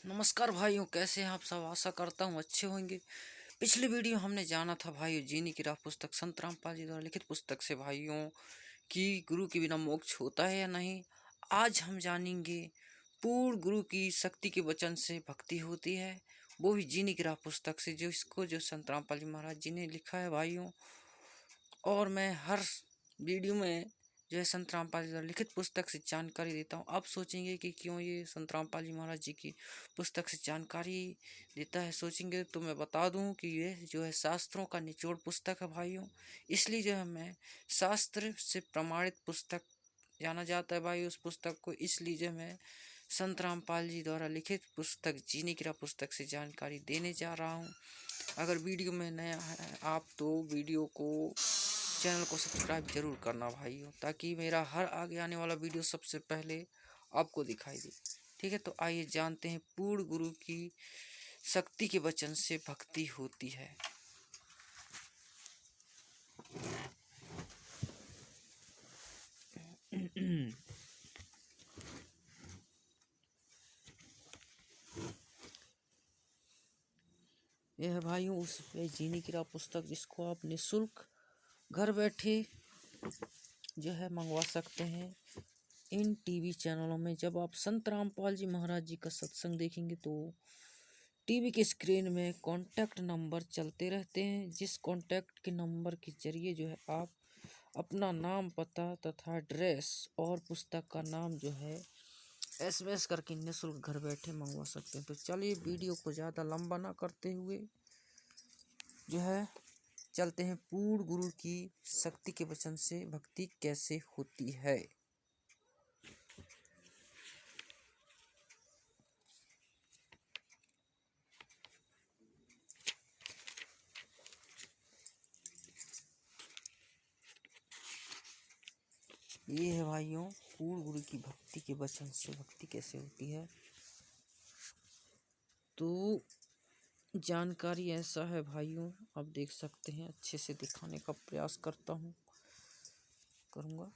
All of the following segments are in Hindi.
नमस्कार भाइयों, कैसे हैं आप सब। आशा करता हूँ अच्छे होंगे। पिछली वीडियो हमने जाना था भाइयों जीनी की राह पुस्तक संत रामपाल जी द्वारा लिखित पुस्तक से भाइयों कि गुरु के बिना मोक्ष होता है या नहीं। आज हम जानेंगे पूर्ण गुरु की शक्ति के वचन से भक्ति होती है, वो भी जीनी की राह पुस्तक से, जो संत रामपाल जी महाराज जी ने लिखा है भाइयों। और मैं हर वीडियो में जो है संत रामपाल जी द्वारा लिखित पुस्तक से जानकारी देता हूँ। आप सोचेंगे कि क्यों ये संत रामपाल जी महाराज जी की पुस्तक से जानकारी देता है, सोचेंगे तो मैं बता दूं कि ये जो है शास्त्रों का निचोड़ पुस्तक है भाइयों। इसलिए जो है मैं शास्त्र से प्रमाणित पुस्तक जाना जाता है भाई उस पुस्तक को। इसलिए जो मैं संत रामपाल जी द्वारा लिखित पुस्तक जीने की राह पुस्तक से जानकारी देने जा रहा हूँ। अगर वीडियो में नया है आप तो वीडियो को चैनल को सब्सक्राइब जरूर करना भाइयों, ताकि मेरा हर आगे आने वाला वीडियो सबसे पहले आपको दिखाई दे। ठीक है, तो आइए जानते हैं पूर्ण गुरु की शक्ति के वचन से भक्ति होती है। यह है भाइयों उस जीनी की राह पुस्तक जिसको आप निःशुल्क घर बैठे जो है मंगवा सकते हैं इन टीवी चैनलों में। जब आप संत रामपाल जी महाराज जी का सत्संग देखेंगे तो टीवी के स्क्रीन में कॉन्टैक्ट नंबर चलते रहते हैं, जिस कॉन्टैक्ट के नंबर के जरिए जो है आप अपना नाम, पता तथा एड्रेस और पुस्तक का नाम जो है SMS करके निःशुल्क घर बैठे मंगवा सकते हैं। तो चलिए वीडियो को ज़्यादा लंबा ना करते हुए जो है चलते हैं पूर्ण गुरु की शक्ति के वचन से भक्ति कैसे होती है। ये है भाइयों पूर्ण गुरु की भक्ति के वचन से भक्ति कैसे होती है। तो जानकारी ऐसा है भाइयों, आप देख सकते हैं, अच्छे से दिखाने का प्रयास करूँगा।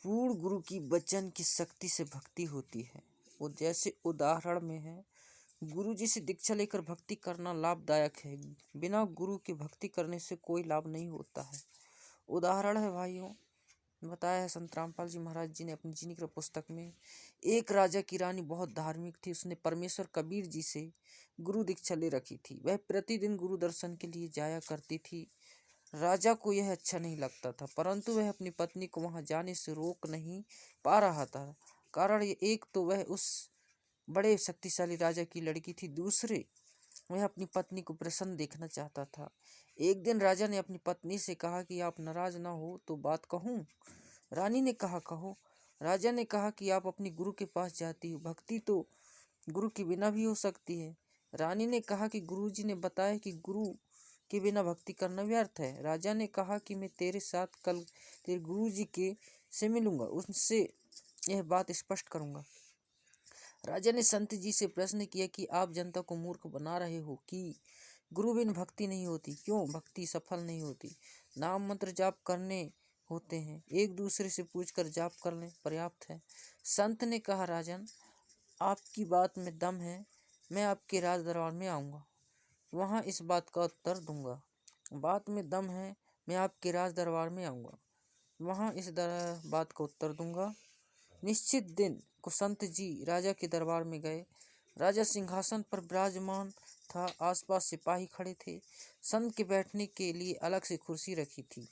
पूर्ण गुरु की वचन की शक्ति से भक्ति होती है। वो जैसे उदाहरण में है, गुरु जी से दीक्षा लेकर भक्ति करना लाभदायक है। बिना गुरु के भक्ति करने से कोई लाभ नहीं होता है। उदाहरण है भाइयों, बताया है संत रामपाल जी महाराज जी ने अपनी जीनी की पुस्तक में। एक राजा की रानी बहुत धार्मिक थी। उसने परमेश्वर कबीर जी से गुरु दीक्षा ले रखी थी। वह प्रतिदिन गुरु दर्शन के लिए जाया करती थी। राजा को यह अच्छा नहीं लगता था, परंतु वह अपनी पत्नी को वहां जाने से रोक नहीं पा रहा था। कारण एक तो वह उस बड़े शक्तिशाली राजा की लड़की थी, दूसरे वह अपनी पत्नी को प्रसन्न देखना चाहता था। एक दिन राजा ने अपनी पत्नी से कहा कि आप नाराज ना हो तो बात कहूँ। रानी ने कहा कहो। राजा ने कहा कि आप अपनी गुरु के पास जाती हो, भक्ति तो गुरु के बिना भी हो सकती है। रानी ने कहा कि गुरुजी ने बताया कि गुरु के बिना भक्ति करना व्यर्थ है। राजा ने कहा कि मैं तेरे साथ कल तेरे गुरुजी के से मिलूंगा, उनसे यह बात स्पष्ट करूंगा। राजा ने संत जी से प्रश्न किया कि आप जनता को मूर्ख बना रहे हो कि गुरु बिन भक्ति नहीं होती। क्यों भक्ति सफल नहीं होती? नाम मंत्र जाप करने होते हैं, एक दूसरे से पूछकर जाप करने पर्याप्त है। संत ने कहा, राजन आपकी बात में दम है, मैं आपके राज दरबार में आऊँगा, वहाँ इस बात का उत्तर दूंगा। बात में दम है, मैं आपके राज दरबार में आऊँगा, वहाँ इस बात का उत्तर दूंगा। निश्चित दिन को संत जी राजा के दरबार में गए। राजा सिंहासन पर विराजमान था, आसपास सिपाही खड़े थे। संत के बैठने के लिए अलग से कुर्सी रखी थी।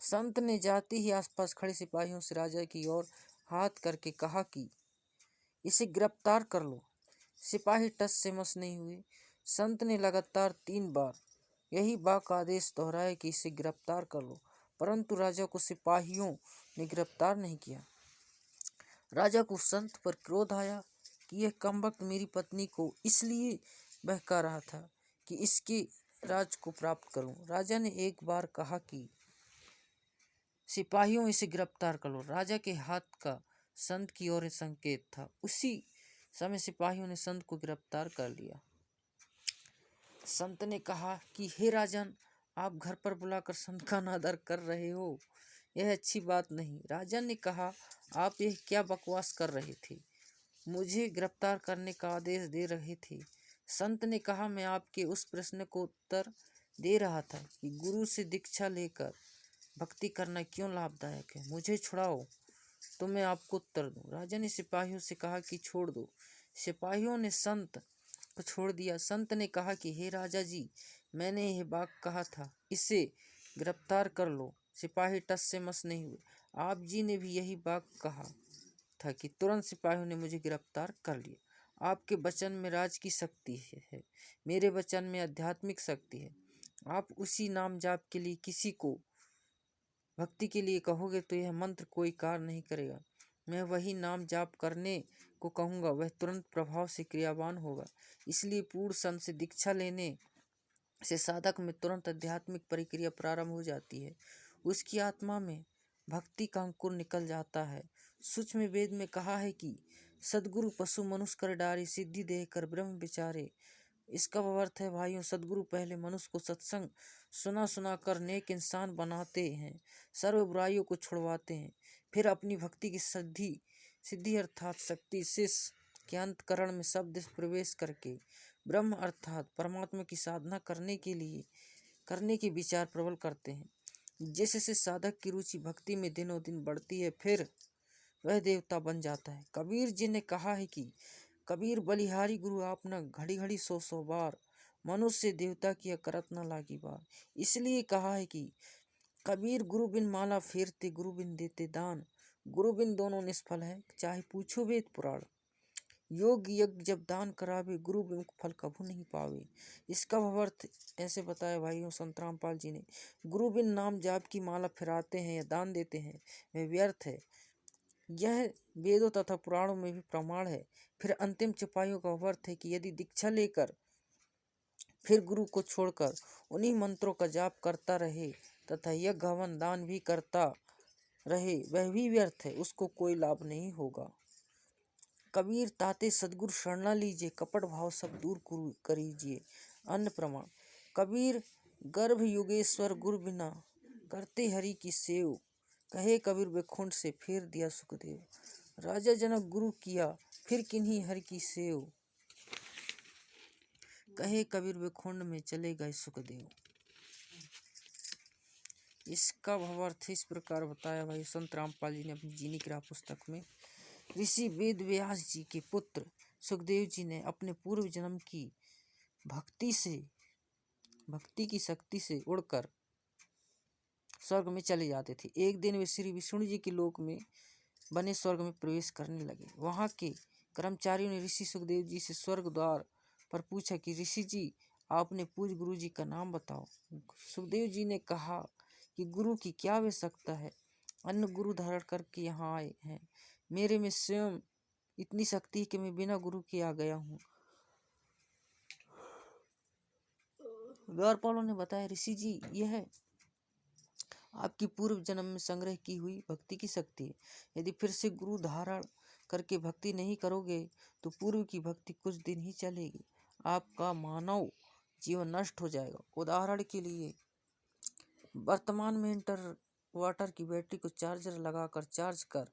संत ने जाते ही आसपास खड़े सिपाहियों से राजा की ओर हाथ करके कहा कि इसे गिरफ्तार कर लो। सिपाही टस से मस नहीं हुए। संत ने लगातार 3 बार यही बाक आदेश दोहराया कि इसे गिरफ्तार कर लो, परंतु राजा को सिपाहियों ने गिरफ्तार नहीं किया। राजा को संत पर क्रोध आया कि यह कमबख्त मेरी पत्नी को इसलिए बहका रहा था कि इसके राज को प्राप्त करूं। राजा ने एक बार कहा कि सिपाहियों इसे गिरफ्तार कर लो। राजा के हाथ का संत की ओर संकेत था। उसी समय सिपाहियों ने संत को गिरफ्तार कर लिया। संत ने कहा कि हे राजन, आप घर पर बुलाकर संत का अनादर कर रहे हो, यह अच्छी बात नहीं। राजा ने कहा, आप यह क्या बकवास कर रहे थे? मुझे गिरफ्तार करने का आदेश दे रहे थे। संत ने कहा, मैं आपके उस प्रश्न को उत्तर दे रहा था कि गुरु से दीक्षा लेकर भक्ति करना क्यों लाभदायक है। मुझे छुड़ाओ तो मैं आपको उत्तर दूं। राजा ने सिपाहियों से कहा कि छोड़ दो। सिपाहियों ने संत को छोड़ दिया। संत ने कहा कि हे राजा जी, मैंने यह बात कहा था, इसे गिरफ्तार कर लो। सिपाही टस से मस नहीं हुए। आप जी ने भी यही बात कहा था कि तुरंत सिपाहियों ने मुझे गिरफ्तार कर लिया। आपके वचन में राज की शक्ति है, मेरे वचन में आध्यात्मिक शक्ति है। आप उसी नाम जाप के लिए किसी को भक्ति के लिए कहोगे तो यह मंत्र कोई कार्य नहीं करेगा। मैं वही नाम जाप करने को कहूँगा, वह तुरंत प्रभाव से क्रियावान होगा। इसलिए पूर्ण संत से दीक्षा लेने से साधक में तुरंत आध्यात्मिक प्रक्रिया प्रारंभ हो जाती है। उसकी आत्मा में भक्ति का अंकुर निकल जाता है। सूक्ष्म वेद में कहा है कि सदगुरु पशु मनुष्य कर डारे, सिद्धि दे कर ब्रह्म विचारे। इसका अर्थ है भाइयों, सदगुरु पहले मनुष्य को सत्संग सुना सुना कर नेक इंसान बनाते हैं, सर्व बुराइयों को छुड़वाते हैं, फिर अपनी भक्ति की सिद्धि अर्थात शक्ति शिष्य के अंतकरण में शब्द प्रवेश करके ब्रह्म अर्थात परमात्मा की साधना करने के विचार प्रबल करते हैं। जैसे साधक की रुचि भक्ति में दिनों दिन बढ़ती है, फिर वह देवता बन जाता है। कबीर जी ने कहा है कि कबीर बलिहारी गुरु आपना घड़ी घड़ी सौ बार, मनुष्य देवता किया करत न लागी बार। इसलिए कहा है कि कबीर गुरु बिन माला फेरते, गुरु बिन देते दान, गुरु बिन दोनों निष्फल है, चाहे पूछो वेद पुराण। योग यज्ञ जब दान करावे, गुरु बिन फल कभू नहीं पावे। इसका अर्थ ऐसे बताया भाइयों संत रामपाल जी ने, गुरु बिन नाम जाप की माला फिराते हैं या दान देते हैं, वह व्यर्थ है। यह वेदों तथा पुराणों में भी प्रमाण है। फिर अंतिम चौपाइयों का अर्थ है कि यदि दीक्षा लेकर फिर गुरु को छोड़कर उन्हीं मंत्रों का जाप करता रहे तथा यज्ञ हवन दान भी करता रहे, वह भी व्यर्थ है, उसको कोई लाभ नहीं होगा। कबीर ताते सदगुरु शरणा लीजिए, कपट भाव सब दूर करीजिए। अन्य प्रमाण, कबीर गर्भ युगेश्वर गुरु बिना करते हरि की सेव, कहे कबीर बेखुंड से फेर दिया सुखदेव। राजा जनक गुरु किया फिर किन्हीं हरि की सेव, कहे कबीर बेखुंड में चले गए सुखदेव। इसका भावार्थ इस प्रकार बताया भाई संत रामपाल जी ने अपनी जीनी की राह पुस्तक में। ऋषि वेद व्यास जी के पुत्र सुखदेव जी ने अपने पूर्व जन्म की भक्ति की शक्ति से उड़कर स्वर्ग में चले जाते थे। एक दिन वे श्री विष्णु जी के लोक में बने स्वर्ग में प्रवेश करने लगे। वहां के कर्मचारियों ने ऋषि सुखदेव जी से स्वर्ग द्वार पर पूछा कि ऋषि जी, आपने पूज्य गुरु जी का नाम बताओ। सुखदेव जी ने कहा कि गुरु की क्या आवश्यकता है, अन्य गुरु धारण करके यहाँ आए हैं। मेरे में स्वयं इतनी शक्ति है कि मैं बिना गुरु के आ गया हूँ। द्वारपालों ने बताया, ऋषि जी, यह आपकी पूर्व जन्म में संग्रह की हुई भक्ति की शक्ति है। यदि फिर से गुरु धारण करके भक्ति नहीं करोगे तो पूर्व की भक्ति कुछ दिन ही चलेगी, आपका मानव जीवन नष्ट हो जाएगा। उदाहरण के लिए वर्तमान में इन्वर्टर की बैटरी को चार्जर लगाकर चार्ज कर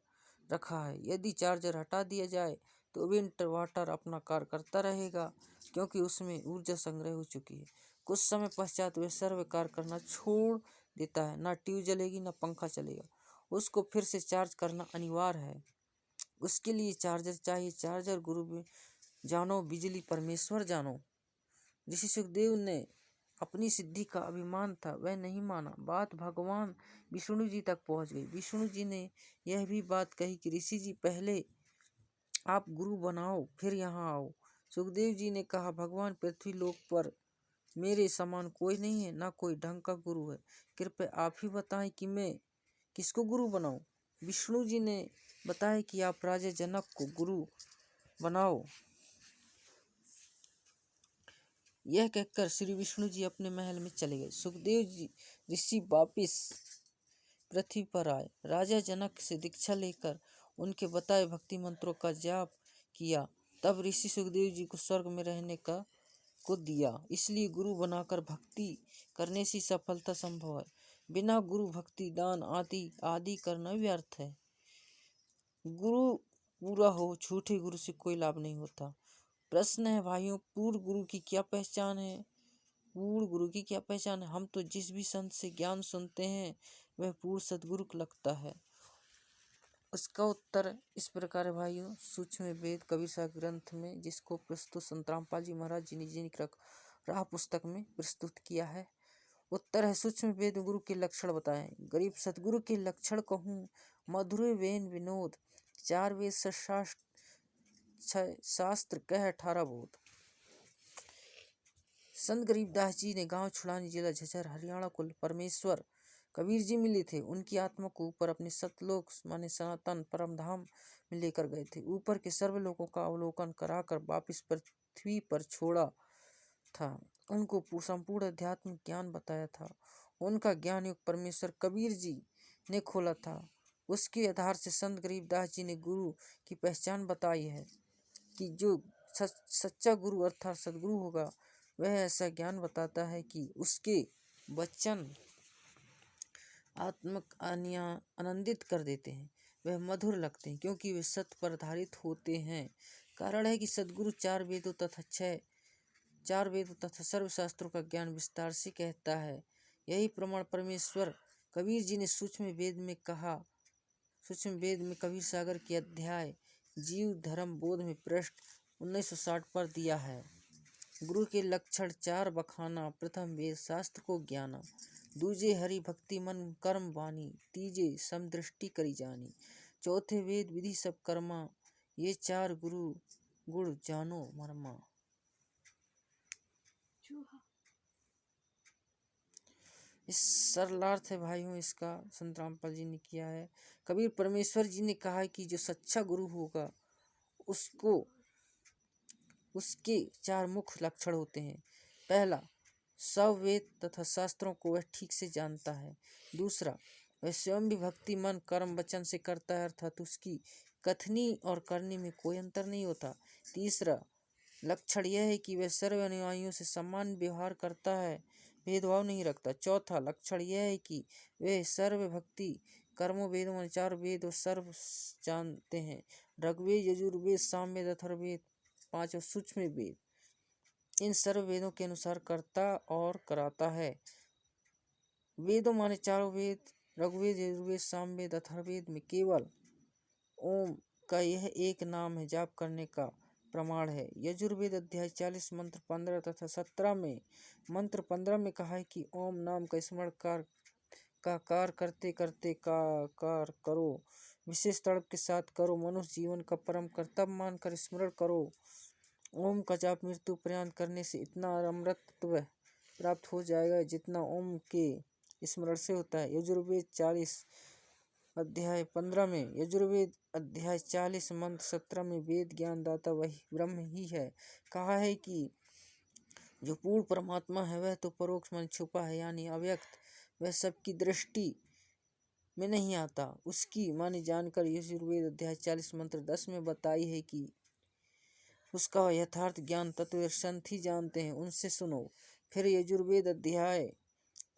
रखा है। यदि चार्जर हटा दिया जाए तो भी इन्वर्टर अपना कार्य करता रहेगा, क्योंकि उसमें ऊर्जा संग्रह हो चुकी है। कुछ समय पश्चात वह सर्व कार्य करना छोड़ देता है, ना ट्यूब जलेगी ना पंखा चलेगा, उसको फिर से चार्ज करना अनिवार्य है। उसके लिए चार्जर चाहिए। चार्जर गुरु जानो, बिजली परमेश्वर जानो। ऋषि सुखदेव ने अपनी सिद्धि का अभिमान था, वह नहीं माना। बात भगवान विष्णु जी तक पहुंच गई। विष्णु जी ने यह भी बात कही कि ऋषि जी, पहले आप गुरु बनाओ फिर यहाँ आओ। सुखदेव जी ने कहा, भगवान पृथ्वी लोक पर मेरे समान कोई नहीं है, ना कोई ढंग का गुरु है। कृपया आप ही बताएं कि मैं किसको गुरु बनाऊं। विष्णु जी ने बताया कि आप राजा जनक को गुरु बनाओ। यह कहकर श्री विष्णु जी अपने महल में चले गए। सुखदेव जी ऋषि वापिस पृथ्वी पर आए। राजा जनक से दीक्षा लेकर उनके बताए भक्ति मंत्रों का जाप किया। तब ऋषि सुखदेव जी को स्वर्ग में रहने का को दिया। इसलिए गुरु बनाकर भक्ति करने से सफलता संभव है। बिना गुरु भक्ति दान आदि करना व्यर्थ है। गुरु पूरा हो, झूठे गुरु से कोई लाभ नहीं होता। प्रश्न है भाइयों, पूर्ण गुरु की क्या पहचान है? पूर्ण गुरु की क्या पहचान है? हम तो जिस भी संत से ज्ञान सुनते हैं वह पूर्ण सदगुरु लगता है। उसका उत्तर इस प्रकार है भाइयों, सूक्ष्म वेद कबीर साहब ग्रंथ में, जिसको प्रस्तुत संत रामपाल जी महाराज जी ने राह पुस्तक में प्रस्तुत किया है। उत्तर है, सूक्ष्म वेद गुरु के लक्षण बताएं। गरीब सदगुरु के लक्षण कहूँ, मधुर वेन विनोद, 4 वेद शास्त्र कह 18 बोध। संत गरीबदास जी ने गांव छुड़ानी, जिला झज्जर, हरियाणा को परमेश्वर कबीर जी मिले थे। उनकी आत्मा को ऊपर अपने सतलोक माने सनातन परम धाम में लेकर गए थे। ऊपर के सर्वलोकों का अवलोकन कराकर वापिस पृथ्वी पर छोड़ा था। उनको संपूर्ण अध्यात्म ज्ञान बताया था। उनका ज्ञान युग परमेश्वर कबीर जी ने खोला था। उसके आधार से संत गरीबदास जी ने गुरु की पहचान बताई है कि जो सच्चा गुरु अर्थात सदगुरु होगा वह ऐसा ज्ञान बताता है कि उसके वचन आत्मक आनंदित कर देते हैं। वह मधुर लगते हैं क्योंकि वे सत्य पर आधारित होते हैं। कारण है कि सदगुरु 4 वेदों तथा सर्वशास्त्रों का ज्ञान विस्तार से कहता है। यही प्रमाण परमेश्वर कबीर जी ने सूक्ष्म वेद में कबीर सागर के अध्याय जीव धर्म बोध में पृष्ठ 1960 पर दिया है। गुरु के लक्षण 4 बखाना। प्रथम वेद शास्त्र को ज्ञाना, दूजे हरि भक्ति मन कर्म वाणी, तीजे समदृष्टि करी जानी, चौथे वेद विधि सब कर्मा, ये 4 गुरु गुण जानो मर्मा। इस सरलार्थ है भाइयों, इसका संत रामपाल जी ने किया है। कबीर परमेश्वर जी ने कहा है कि जो सच्चा गुरु होगा उसके 4 मुख्य लक्षण होते हैं। पहला, सब वेद तथा शास्त्रों को वह ठीक से जानता है। दूसरा, वह स्वयं भी भक्ति मन कर्म वचन से करता है, अर्थात उसकी कथनी और करनी में कोई अंतर नहीं होता। तीसरा लक्षण यह है कि वह सर्व अनुयायियों से समान व्यवहार करता है, भेदभाव नहीं रखता। चौथा लक्षण यह है कि वे सर्व भक्ति कर्मों वेदों में 4 वेद और सर्व जानते हैं। ऋग्वेद, यजुर्वेद, सामवेद, अथर्ववेद, 5 सूक्ष्म वेद, इन सर्व वेदों के अनुसार करता और कराता है। वेदों माने 4 वेद, ऋग्वेद, यजुर्वेद, सामवेद, अथर्ववेद में केवल ओम का यह एक नाम है जाप करने का प्रमाण है। यजुर्वेद अध्याय 40 मंत्र 15 तथा 17 में मंत्र 15 में कहा है कि ओम नाम का स्मरण कार करते करते कार करो, विशेष तड़प के साथ करो, मनुष्य जीवन का परम कर्तव्य मानकर स्मरण करो। ओम का जाप मृत्यु पर्यंत करने से इतना अमृतत्व प्राप्त हो जाएगा जितना ओम के स्मरण से होता है। यजुर्वेद 40 अध्याय 15 में, यजुर्वेद अध्याय 40 मंत्र 17 में वेद ज्ञान दाता वही ब्रह्म ही है। कहा है कि जो पूर्ण परमात्मा है वह तो परोक्ष मन छुपा है, यानी अव्यक्त, वह सबकी दृष्टि में नहीं आता। उसकी माने जानकर यजुर्वेद अध्याय 40 मंत्र 10 में बताई है कि उसका यथार्थ ज्ञान तत्व संत ही जानते हैं, उनसे सुनो। फिर यजुर्वेद अध्याय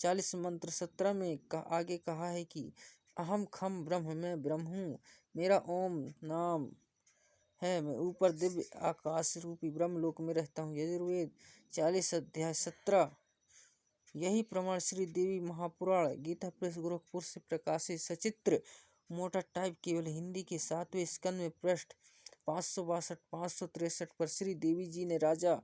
40 मंत्र 17 में आगे कहा है कि अहम खम ब्रह्म, मैं ब्रह्म हूँ, मेरा ओम नाम है, मैं ऊपर दिव्य आकाश रूपी ब्रह्मलोक में रहता हूँ। यजुर्वेद 40 अध्याय 17। यही प्रमाण श्री देवी महापुराण गीता प्रेस गोरखपुर से प्रकाशित सचित्र मोटा टाइप केवल हिंदी के 7वें स्कंद में पृष्ठ 562 563 पर श्री देवी जी ने राजा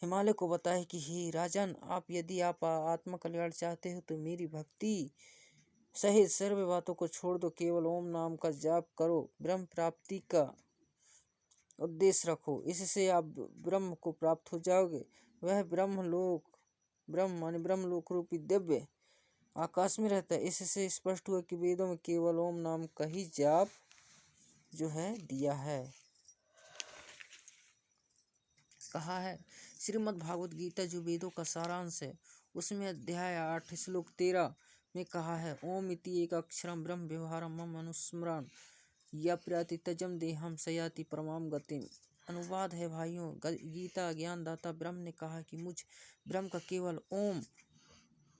हिमालय को बताया कि हे राजन, यदि आप आत्मा कल्याण चाहते हो तो मेरी भक्ति सहित सर्व बातों को छोड़ दो, केवल ओम नाम का जाप करो, ब्रह्म प्राप्ति का उद्देश्य रखो, इससे आप ब्रह्म को प्राप्त हो जाओगे। वह ब्रह्म माने ब्रह्मलोक रूपी दिव्य आकाश में रहता है। इससे स्पष्ट हुआ कि वेदों में केवल ओम नाम का ही जाप जो है दिया है। कहा है श्रीमद् भागवत गीता जो वेदों का सारांश है, उसमें अध्याय 8 श्लोक 13 में कहा है, ओम इति एक अक्षरम ब्रह्म व्यवहारम मम अनुस्मरण या प्रति तजम देहम सयाति परमाम गतिम। अनुवाद है भाइयों। गीता ज्ञानदाता ब्रह्म ने कहा कि मुझ ब्रह्म का केवल ओम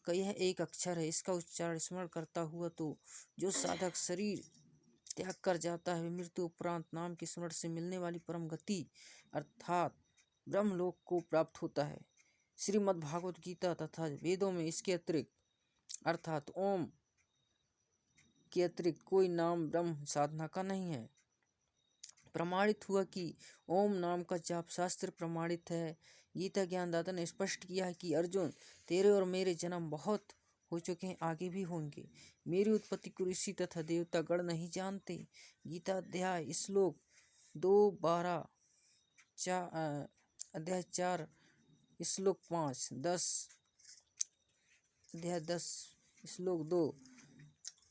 का यह एक अक्षर है, इसका उच्चारण स्मरण करता हुआ तो जो साधक शरीर त्याग कर जाता है, मृत्यु उपरांत नाम के स्मरण से मिलने वाली परम गति अर्थात ब्रह्मलोक को प्राप्त होता है। श्रीमद् भागवत गीता तथा वेदों में इसके अतिरिक्त अर्थात ओम के अतिरिक्त कोई नाम ब्रह्म साधना का नहीं है। प्रमाणित हुआ कि ओम नाम का जाप शास्त्र प्रमाणित है। गीता ज्ञानदाता ने स्पष्ट किया है कि अर्जुन, तेरे और मेरे जन्म बहुत हो चुके हैं, आगे भी होंगे। मेरी उत्पत्ति को ऋषि तथा देवता गण नहीं जानते। गीता अध्याय श्लोक 2:12 अध्याय 4 श्लोक 5 10 अध्याय 10 श्लोक 2।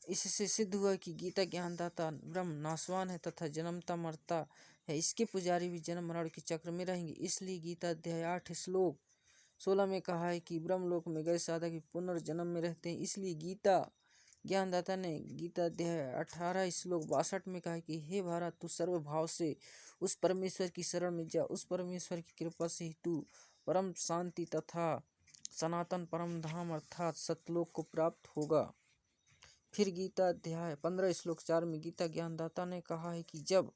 इससे सिद्ध हुआ कि गीता ज्ञानदाता ब्रह्म नाशवान है तथा जन्मता मरता है, इसके पुजारी भी जन्म मरण के चक्र में रहेंगे। इसलिए गीता अध्याय 8 श्लोक 16 में कहा है कि ब्रह्मलोक में गए साधक भी पुनर्जन्म में रहते हैं। इसलिए गीता ज्ञानदाता ने गीता अध्याय 18 श्लोक 62 में कहा कि हे भारत, तू सर्वभाव से उस परमेश्वर की शरण में जा, उस परमेश्वर की कृपा से ही तू परम शांति तथा सनातन परम धाम अर्थात सतलोक को प्राप्त होगा। फिर गीता अध्याय 15 श्लोक 4 में गीता ज्ञानदाता ने कहा है कि जब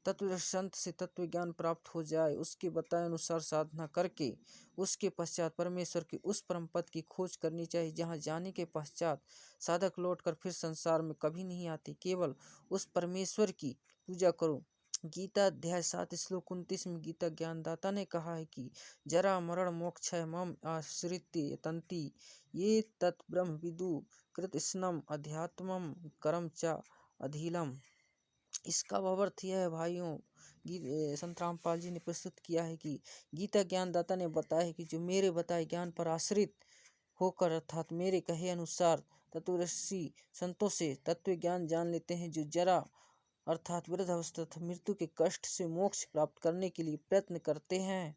तत्वदर्शी संत से तत्व ज्ञान प्राप्त हो जाए, उसके बताए अनुसार साधना करके उसके पश्चात परमेश्वर के उस परम पद की खोज करनी चाहिए, जहाँ जाने के पश्चात साधक लौटकर फिर संसार में कभी नहीं आते। केवल उस परमेश्वर की पूजा करो। गीता अध्याय 7 श्लोक 29 में गीता ज्ञानदाता ने कहा है कि जरा मरण मोक्षय मम आश्रित्य तंति ये तत् ब्रह्म विदु कृतस्नम अध्यात्मम करम च अधीलम। इसका भावार्थ यह है भाइयों, संत रामपाल जी ने प्रस्तुत किया है कि गीता ज्ञानदाता ने बताया है कि जो मेरे बताए ज्ञान पर आश्रित होकर अर्थात मेरे कहे अनुसार तत्वदर्शी संतों से तत्व ज्ञान जान लेते हैं, जो जरा अर्थात वृद्धावस्था तथा मृत्यु के कष्ट से मोक्ष प्राप्त करने के लिए प्रयत्न करते हैं,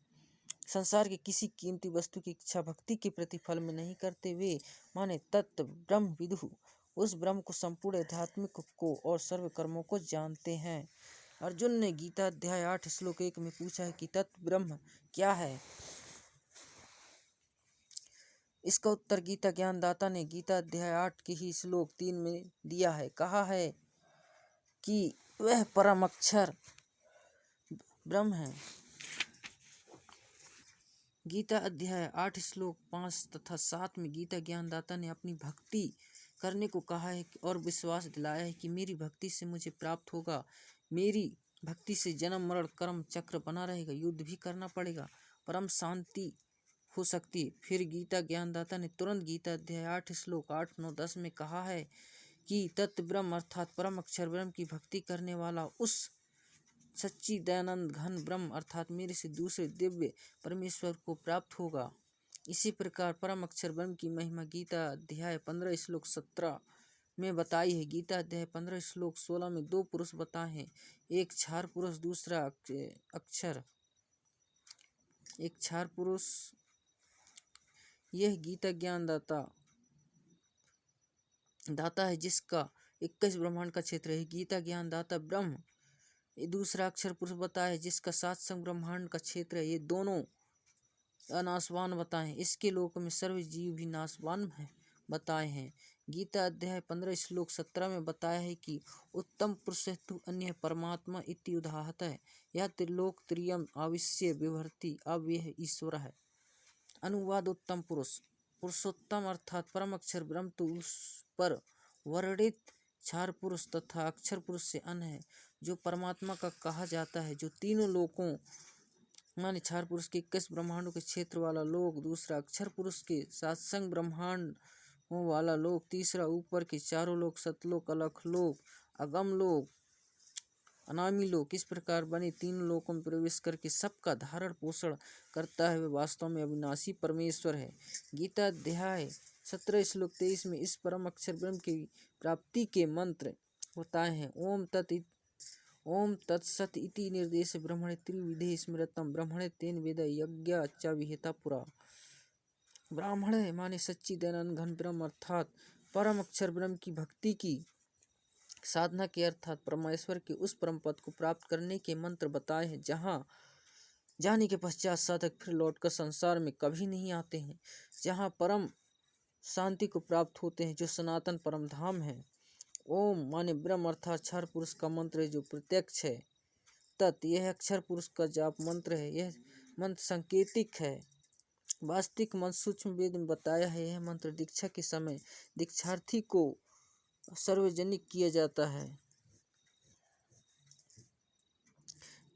संसार के किसी कीमती वस्तु की इच्छा भक्ति के प्रतिफल में नहीं करते, वे माने तत्व ब्रह्म विदु उस ब्रह्म को संपूर्ण आध्यात्मिक को और सर्व कर्मों को जानते हैं। अर्जुन ने गीता अध्याय 8 श्लोक 1 में पूछा है कि तत्व ब्रह्म क्या है। इसका उत्तर गीता ज्ञानदाता ने गीता अध्याय 8 के ही श्लोक 3 में दिया है। कहा है कि वह परम अक्षर ब्रह्म है। गीता अध्याय 8 श्लोक 5 तथा 7 में गीता ज्ञानदाता ने अपनी भक्ति करने को कहा है और विश्वास दिलाया है कि मेरी भक्ति से मुझे प्राप्त होगा। मेरी भक्ति से जन्म मरण कर्म चक्र बना रहेगा, युद्ध भी करना पड़ेगा, परम शांति हो सकती है। फिर गीता ज्ञानदाता ने तुरंत गीता अध्याय 8 श्लोक 8, 9, 10 में कहा है कि तत्व ब्रह्म अर्थात परम अक्षर ब्रह्म की भक्ति करने वाला उस सच्चिदानंद घन ब्रह्म अर्थात मेरे से दूसरे दिव्य परमेश्वर को प्राप्त होगा। इसी प्रकार परम अक्षर ब्रह्म की महिमा गीता अध्याय 15 श्लोक 17 में बताई है। गीता अध्याय 15 श्लोक 16 में दो पुरुष बताए हैं, एक क्षार पुरुष दूसरा एक क्षार पुरुष। यह गीता ज्ञान दाता है जिसका 21 ब्रह्मांड का क्षेत्र है। गीता ज्ञान दाता ब्रह्म दूसरा अक्षर पुरुष बताया है जिसका 7 संग ब्रह्मांड का क्षेत्र है। ये दोनों अनासवान बताए हैं। इसके लोक में सर्व जीव भी नाशवान है बताए हैं। गीता अध्याय 15 श्लोक 17 में बताया है कि उत्तम पुरुष हेतु अन्य परमात्मा इति उदाहत है, यह त्रिलोक त्रियम आविश्य विभर्ति अव्यय ईश्वर है। अनुवाद उत्तम पुरुष पुरुषोत्तम अर्थात परम अक्षर ब्रह्म तो उस पर वर्णित क्षार पुरुष तथा अक्षर पुरुष से अन्य है, जो परमात्मा का कहा जाता है, जो तीनों लोकों माने क्षार पुरुष के 21 ब्रह्मांडों के क्षेत्र वाला लोक, दूसरा अक्षर पुरुष के 7 संग ब्रह्मांडों वाला लोक, तीसरा ऊपर के चारों लोक सतलोक अलख लोक अगम लोक अनामी लोक। इस प्रकार बने तीन लोकों में प्रवेश करके सबका धारण पोषण करता है, वे वास्तव में अविनाशी परमेश्वर है। गीता अध्याय 17 श्लोक 23 में इस परम अक्षर ब्रह्म की प्राप्ति के मंत्र बताए हैं। ओम तत्सत इति निर्देश ब्रह्मणे त्रिविधे स्मृतम ब्रह्मणे तेन वेद यज्ञ च विहिता पुरा। ब्राह्मण माने सच्चिदानंद घन ब्रह्म अर्थात परम अक्षर ब्रह्म की भक्ति की साधना के अर्थात परमेश्वर के उस परम पद को प्राप्त करने के मंत्र बताए हैं, जहाँ जाने के पश्चात साधक फिर लौटकर संसार में कभी नहीं आते हैं, जहाँ परम शांति को प्राप्त होते हैं, जो सनातन परम धाम है। ओम माने ब्रह्म अर्थात अक्षर पुरुष का मंत्र है, जो प्रत्यक्ष है। तत् यह अक्षर पुरुष का जाप मंत्र है। यह मंत्र सांकेतिक है, वास्तविक मंत्र सूक्ष्म वेद में बताया है। यह मंत्र दीक्षा के समय दीक्षार्थी को सार्वजनिक किया जाता है,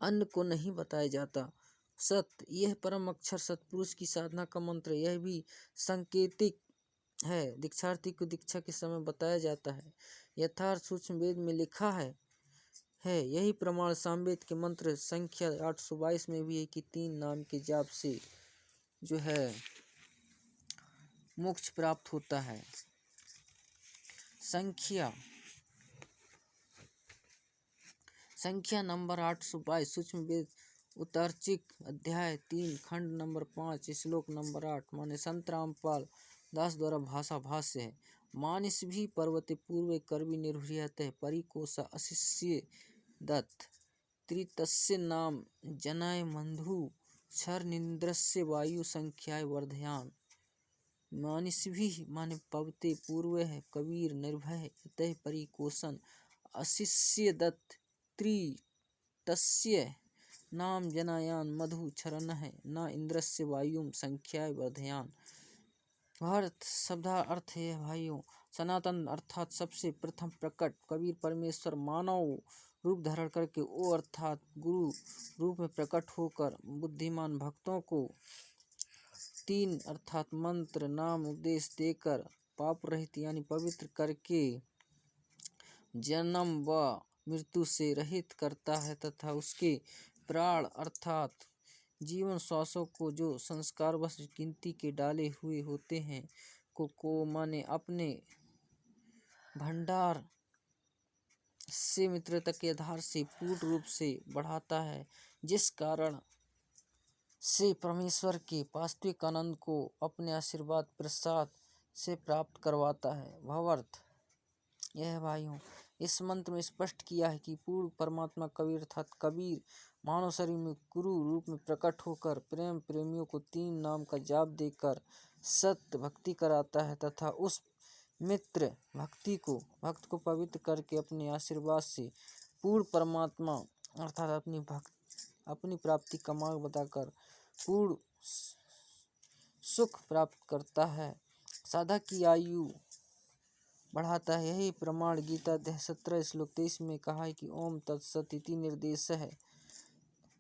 अन्य को नहीं बताया जाता। सत्य यह परम अक्षर सतपुरुष की साधना का मंत्र। यह भी सांकेतिक है, दीक्षार्थी को दीक्षा के समय बताया जाता है। यथार्थ सूक्ष्म वेद में लिखा है यही प्रमाण सामवेद के मंत्र संख्या 822 में भी है कि 3 नाम के जाप से जो है मोक्ष प्राप्त होता है। संख्या नंबर 822 सूक्ष्म वेद उत्तरचिक अध्याय 3 खंड नंबर 5 श्लोक नंबर 8 माने संत रामपाल दास द्वारा भाषा भाष्य है। मानस भी पर्वते पूर्वे करवि निर्भृयते परिकोसा अशिष्य दत्त त्रितस्य नाम जनाय मंधु क्षर निंद्रस्य वायु संख्याय वर्धयान। मानस भी माने पवते पूर्व है कबीर निर्भय तय परिकोशन अशिष्य दत्त त्रितस्य नाम जनायान मधु क्षरण है न इंद्रस्य वायुम संख्याय वर्धयान। भारत शब्दार्थ है भाइयों सनातन अर्थात सबसे प्रथम प्रकट। कबीर परमेश्वर मानव रूप धारण करके ओ अर्थात गुरु रूप में प्रकट होकर बुद्धिमान भक्तों को 3 अर्थात मंत्र नाम उपदेश देकर पाप रहित यानी पवित्र करके जन्म व मृत्यु से रहित करता है, तथा उसके प्राण अर्थात जीवन श्वासों को जो संस्कार वश गिनती के डाले हुए होते हैं को माने अपने भंडार से मित्रता के आधार से पूर्ण रूप से बढ़ाता है, जिस कारण से परमेश्वर के वास्तविक आनंद को अपने आशीर्वाद प्रसाद से प्राप्त करवाता है। भवार्थ यह भाइयों इस मंत्र में स्पष्ट किया है कि पूर्ण परमात्मा कबीर अर्थात कबीर मानव शरीर में गुरु रूप में प्रकट होकर प्रेम प्रेमियों को 3 नाम का जाप देकर सत्य भक्ति कराता है, तथा उस मित्र भक्त को पवित्र करके अपने आशीर्वाद से पूर्ण परमात्मा अर्थात अपनी प्राप्ति का मार्ग बताकर पूर्ण सुख प्राप्त करता है, साधक की आयु बढ़ाता है। यही प्रमाण गीता अध्याय 17 श्लोक 23 में कहा है कि ओम तत्सत इति निर्देश है।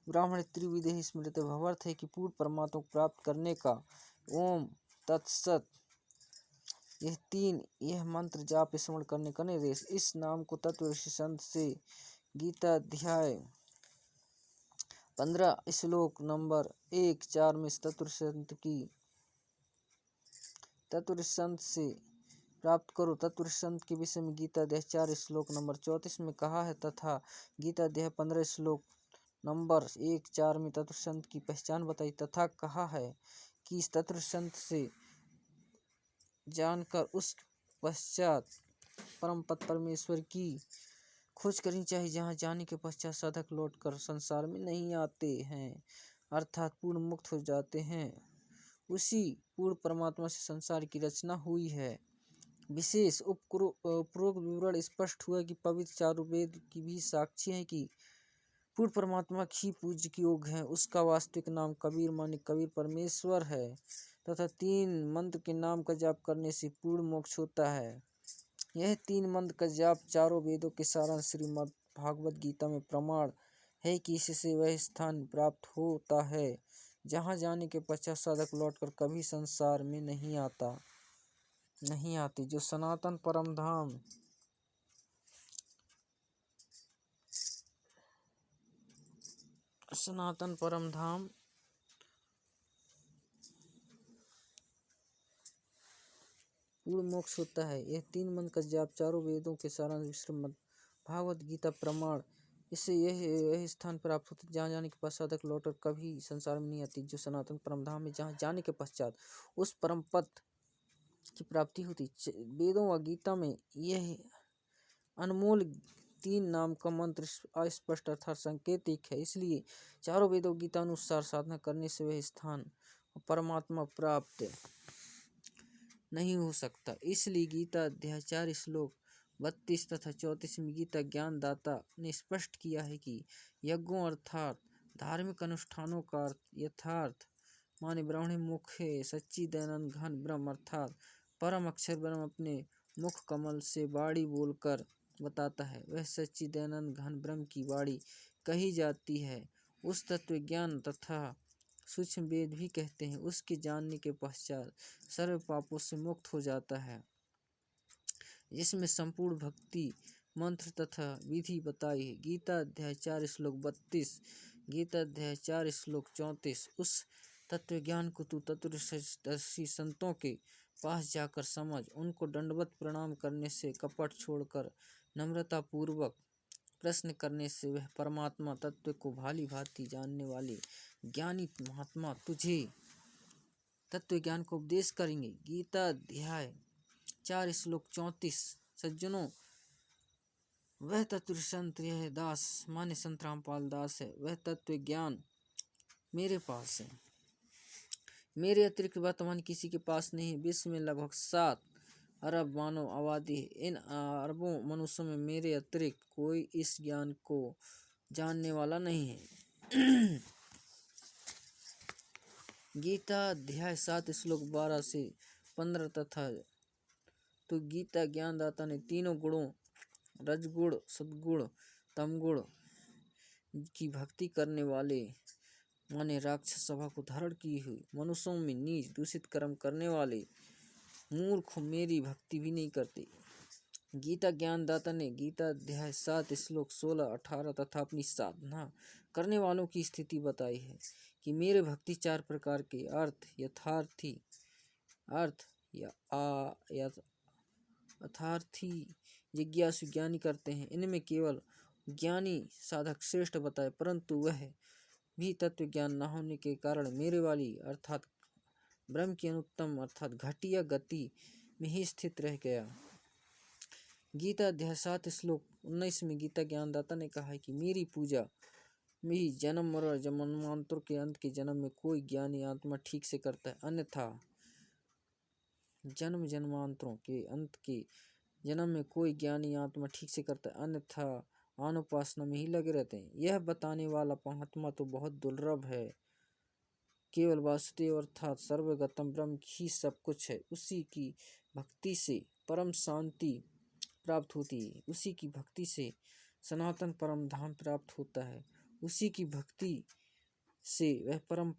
ब्राह्मण त्रिविधि स्मृत भवार्थ है कि पूर्ण परमात्मा को प्राप्त करने का ओम तत्सत यह मंत्र जाप स्मरण करने का निर्देश। इस नाम को तत्वऋषि संत से गीता अध्याय 15 श्लोक नंबर 1-4 में तत्वऋषि संत से प्राप्त करो। तत्वऋषि संत के विषय में गीता अध्याय 4 श्लोक नंबर 34 में कहा है, तथा गीता अध्याय 15 श्लोक नंबर 1-4 में तत्वऋषि संत की पहचान बताई, तथा कहा है कि इस तत्वऋषि संत से जानकर उस पश्चात परम पद परमेश्वर की खोज करनी चाहिए, जहाँ जाने के पश्चात साधक लौटकर संसार में नहीं आते हैं अर्थात पूर्ण मुक्त हो जाते हैं। उसी पूर्ण परमात्मा से संसार की रचना हुई है। विशेष उपरोक्त विवरण स्पष्ट हुआ कि पवित्र चारों वेद की भी साक्षी है कि पूर्ण परमात्मा ही पूज्य की योग है। उसका वास्तविक नाम कबीर माने कबीर परमेश्वर है, तथा 3 मंत्र के नाम का जाप करने से पूर्ण मोक्ष होता है। यह 3 मंत्र का जाप चारों वेदों के सारांश श्रीमद् भागवत गीता में प्रमाण है कि इससे वह स्थान प्राप्त होता है जहाँ जाने के पश्चात साधक लौटकर कभी संसार में नहीं आते, जो सनातन परम धाम पूर्ण मोक्ष होता है। यह 3 मंत्र का जाप चारों वेदों के सारांश श्रीमद् भागवत गीता प्रमाण इससे यह स्थान प्राप्त होता है जहाँ जाने के पश्चात साधक लौटकर कभी संसार में नहीं आती, जो सनातन परम धाम है, जहाँ जाने के पश्चात उस परम पद की प्राप्ति होती। वेदों व गीता में यह अनमोल 3 नाम का मंत्र अस्पष्ट अर्थात सांकेतिक है, इसलिए चारों वेदों गीता अनुसार साधना करने से वह स्थान परमात्मा प्राप्त नहीं हो सकता। इसलिए गीता अध्याय 4 श्लोक 32 तथा 34 में गीता ज्ञानदाता ने स्पष्ट किया है कि यज्ञों अर्थात धार्मिक अनुष्ठानों का यथार्थ माने ब्राह्मणी मुखे सच्चिदानंद घन ब्रह्म अर्थात परम अक्षर ब्रह्म अपने मुख कमल से वाणी बोलकर बताता है। वह सच्चिदानंद घन ब्रह्म की वाणी कही जाती है। उस तत्व ज्ञान तथा सूक्ष्म वेद भी कहते हैं। उसके जानने के पश्चात सर्व पापों से मुक्त हो जाता है, जिसमें संपूर्ण भक्ति मंत्र तथा विधि बताई है। गीता अध्याय 4 श्लोक 32, गीता अध्याय 4 श्लोक 34। उस तत्व ज्ञान को तू तत्वदर्शी संतों के पास जाकर समझ। उनको दंडवत प्रणाम करने से, कपट छोड़कर नम्रता पूर्वक प्रश्न करने से वह परमात्मा तत्व को भाली भांति जानने वाले ज्ञानी महात्मा तुझे तत्व ज्ञान को उपदेश करेंगे। गीता अध्याय 4 श्लोक 34। सज्जनों, वह तत्व संत यह दास माने संत रामपाल दास है। वह तत्व ज्ञान मेरे पास है, मेरे अतिरिक्त वर्तमान किसी के पास नहीं। विश्व में लगभग 7 अरब मानव आबादी है। इन अरबों मनुष्यों में मेरे अतिरिक्त कोई इस ज्ञान को जानने वाला नहीं है। गीता अध्याय 7 श्लोक 12 से 15 तथा तो गीता ज्ञानदाता ने तीनों गुणों रजगुण, सद्गुण, तमगुण की भक्ति करने वाले माने राक्षस सभा को धारण की हुई मनुष्यों में नीच दूषित कर्म करने वाले मूर्ख मेरी भक्ति भी नहीं करते। गीता ज्ञानदाता ने गीता अध्याय 7 श्लोक 16, 18 तथा अपनी साधना करने वालों की स्थिति बताई है कि मेरे भक्ति 4 प्रकार के अर्थ यथार्थी जिज्ञासु ज्ञानी करते हैं। इनमें केवल ज्ञानी साधक श्रेष्ठ बताए, परंतु वह भी तत्व ज्ञान न होने के कारण मेरे वाली अर्थात ब्रह्म की अनुत्तम अर्थात घटिया गति में ही स्थित रह गया। गीता अध्याय 7 श्लोक 19 में गीता ज्ञानदाता ने कहा है कि मेरी पूजा मेरी जन्म और जन्मांतरों के अंत के जन्म में कोई ज्ञानी आत्मा ठीक से करता है, अन्यथा जन्म जन्मांतरों के अंत के जन्म में कोई ज्ञानी आत्मा ठीक से करता है, अन्यथा अनुपासना में ही लगे रहते हैं। यह बताने वाला महात्मा तो बहुत दुर्लभ है। केवल वासुदेव अर्थात सर्वगतम ब्रह्म ही सब कुछ है। उसी की भक्ति से परम शांति प्राप्त होती है। उसी की भक्ति से सनातन परम धाम प्राप्त होता है। उसी की भक्ति से वह परम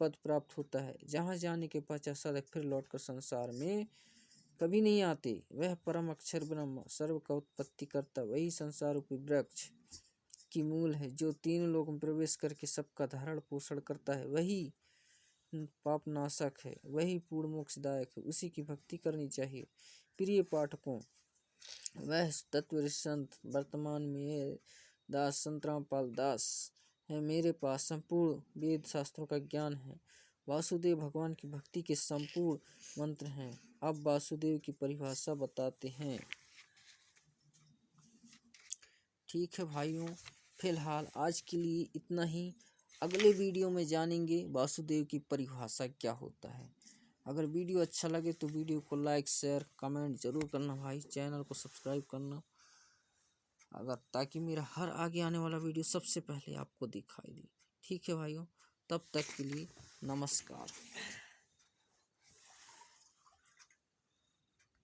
पद प्राप्त होता है, जहाँ जाने के पश्चात साधक फिर लौटकर संसार में कभी नहीं आते। वह परम अक्षर ब्रह्म सर्व का उत्पत्ति करता वही संसार रूपी वृक्ष की मूल है, जो 3 लोक में प्रवेश करके सबका धारण पोषण करता है। वही पाप नाशक है, वही पूर्ण मोक्षदायक है। उसी की भक्ति करनी चाहिए। प्रिय पाठकों, वह तत्व संत वर्तमान में दास संत रामपाल दास है। मेरे पास संपूर्ण वेद शास्त्रों का ज्ञान है। वासुदेव भगवान की भक्ति के संपूर्ण मंत्र हैं। अब वासुदेव की परिभाषा बताते हैं। ठीक है भाइयों, फिलहाल आज के लिए इतना ही। अगले वीडियो में जानेंगे वासुदेव की परिभाषा क्या होता है। अगर वीडियो अच्छा लगे तो वीडियो को लाइक शेयर कमेंट जरूर करना भाई। चैनल को सब्सक्राइब करना ताकि मेरा हर आगे आने वाला वीडियो सबसे पहले आपको दिखाई दे। ठीक है भाइयों, तब तक के लिए नमस्कार।